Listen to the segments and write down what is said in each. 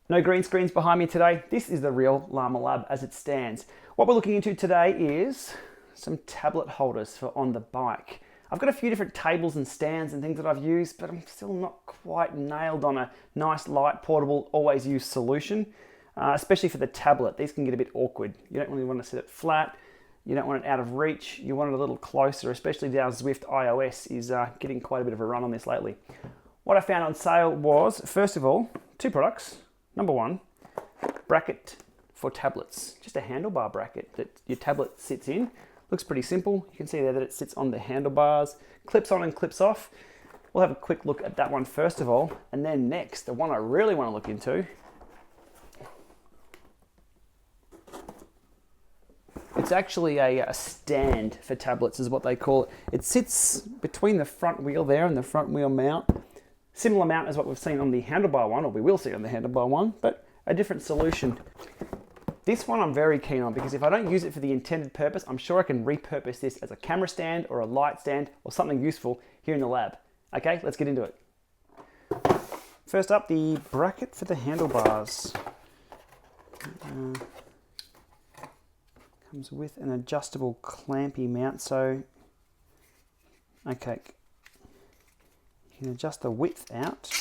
No green screens behind me today. This is the real Llama Lab as it stands. What we're looking into today is some tablet holders for on the bike. I've got a few different tables and stands and things that I've used, but I'm still not quite nailed on a nice, light, portable, always used solution, especially for the tablet. These can get a bit awkward. You don't really want to set it flat. You don't want it out of reach. You want it a little closer, especially now Zwift iOS is getting quite a bit of a run on this lately. What I found on sale was, first of all, two products. Number one, bracket for tablets. Just a handlebar bracket that your tablet sits in. Looks pretty simple. You can see there that it sits on the handlebars, clips on and clips off. We'll have a quick look at that one first of all. And then next, the one I really want to look into, it's actually a stand for tablets is what they call it. It sits between the front wheel there and the front wheel mount. Similar mount as what we've seen on the handlebar one, or we will see on the handlebar one, but a different solution. This one I'm very keen on because if I don't use it for the intended purpose, I'm sure I can repurpose this as a camera stand or a light stand or something useful here in the lab. Okay, let's get into it. First up, the bracket for the handlebars. Comes with an adjustable clampy mount, so okay. You can adjust the width out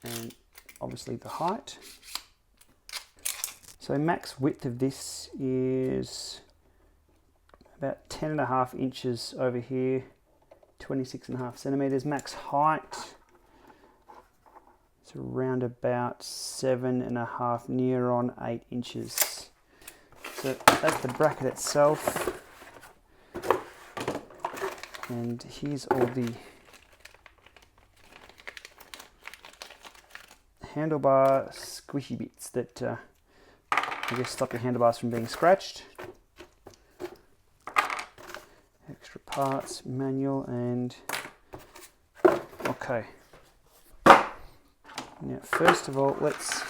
and obviously the height. So max width of this is about 10.5 inches over here, 26.5 centimeters. Max height, it's around about 7.5, near on 8 inches. So that's the bracket itself. And here's all the handlebar squishy bits that I guess stop your handlebars from being scratched. Extra parts, manual, and okay. Now first of all, let's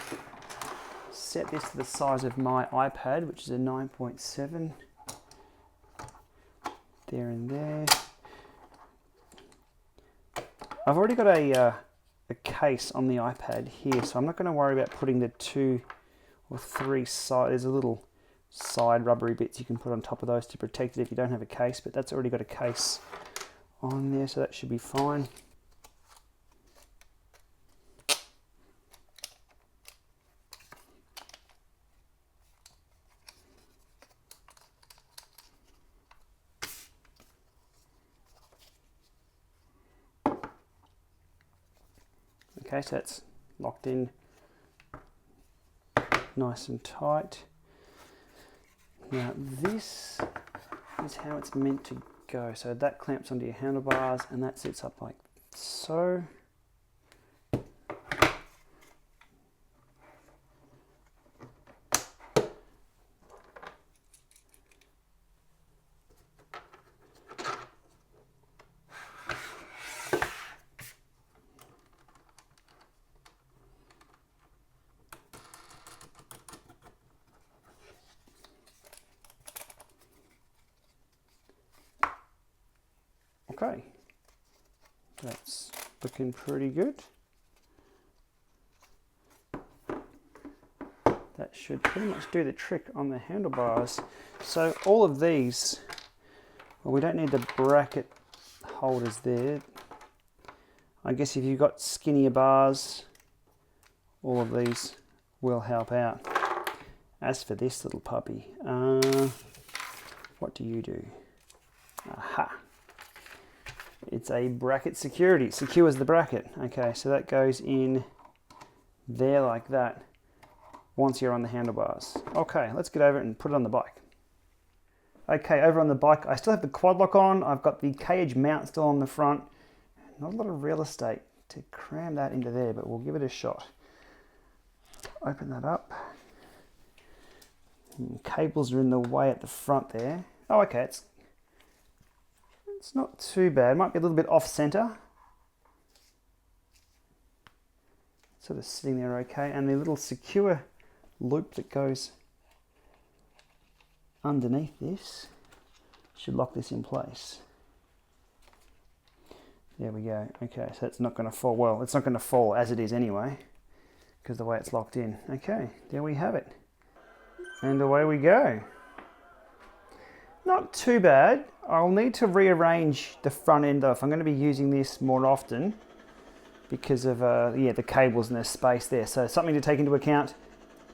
set this to the size of my iPad, which is a 9.7. There and there. I've already got a case on the iPad here, so I'm not going to worry about putting the 2 or 3 side. There's a little side rubbery bits you can put on top of those to protect it if you don't have a case, but that's already got a case on there, so that should be fine. Okay, so that's locked in nice and tight. Now this is how it's meant to go. So that clamps onto your handlebars and that sits up like so. Okay, that's looking pretty good. That should pretty much do the trick on the handlebars. So all of these, well, we don't need the bracket holders there. I guess if you've got skinnier bars, all of these will help out. As for this little puppy, what do you do? Aha! It's a bracket security. Secures the bracket. Okay, so that goes in there like that once you're on the handlebars. Okay, let's get over it and put it on the bike. Okay, over on the bike, I still have the quad lock on. I've got the cage mount still on the front. Not a lot of real estate to cram that into there, but we'll give it a shot. Open that up. Cables are in the way at the front there. Oh, okay, it's not too bad. It might be a little bit off center. Sort of sitting there okay. And the little secure loop that goes underneath this should lock this in place. There we go. Okay, so it's not going to fall. Well, it's not going to fall as it is anyway, because the way it's locked in. Okay, there we have it. And away we go. Not too bad. I'll need to rearrange the front end though if I'm going to be using this more often because of yeah, the cables and the space there. So something to take into account,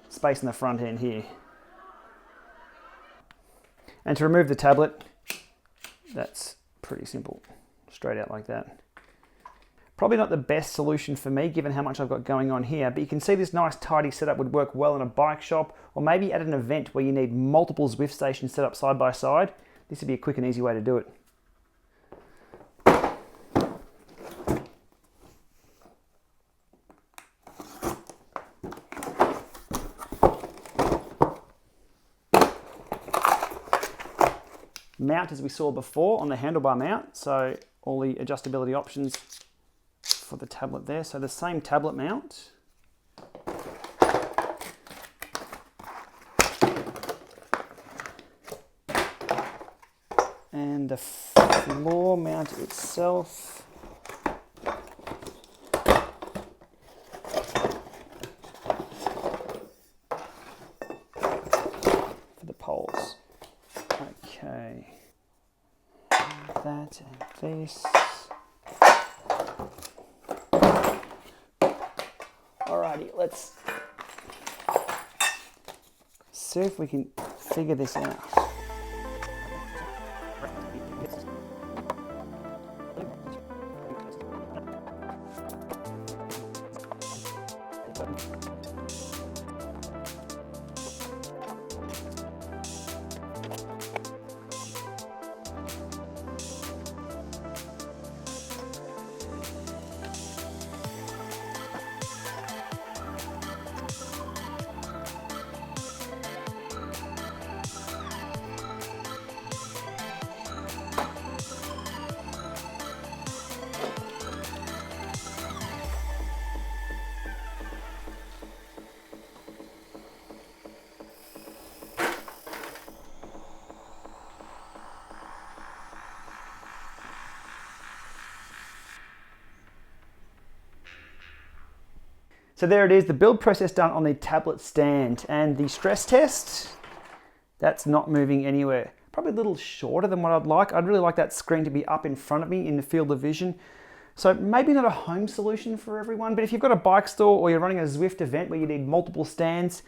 space in the front end here. And to remove the tablet, that's pretty simple. Straight out like that. Probably not the best solution for me given how much I've got going on here, but you can see this nice tidy setup would work well in a bike shop or maybe at an event where you need multiple Zwift stations set up side by side. This would be a quick and easy way to do it. Mount as we saw before on the handlebar mount, so all the adjustability options for the tablet there. So the same tablet mount. And the floor mount itself. For the poles. Okay. That and this. Alrighty, let's see if we can figure this out. So there it is, the build process done on the tablet stand, and the stress test, that's not moving anywhere. Probably a little shorter than what I'd like. I'd really like that screen to be up in front of me in the field of vision. So maybe not a home solution for everyone, but if you've got a bike store or you're running a Zwift event where you need multiple stands,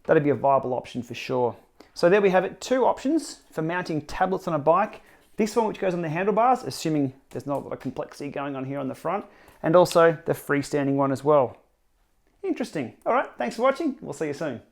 that'd be a viable option for sure. So there we have it, 2 options for mounting tablets on a bike. This one which goes on the handlebars, assuming there's not a lot of complexity going on here on the front, and also the freestanding one as well. Interesting. All right, thanks for watching. We'll see you soon.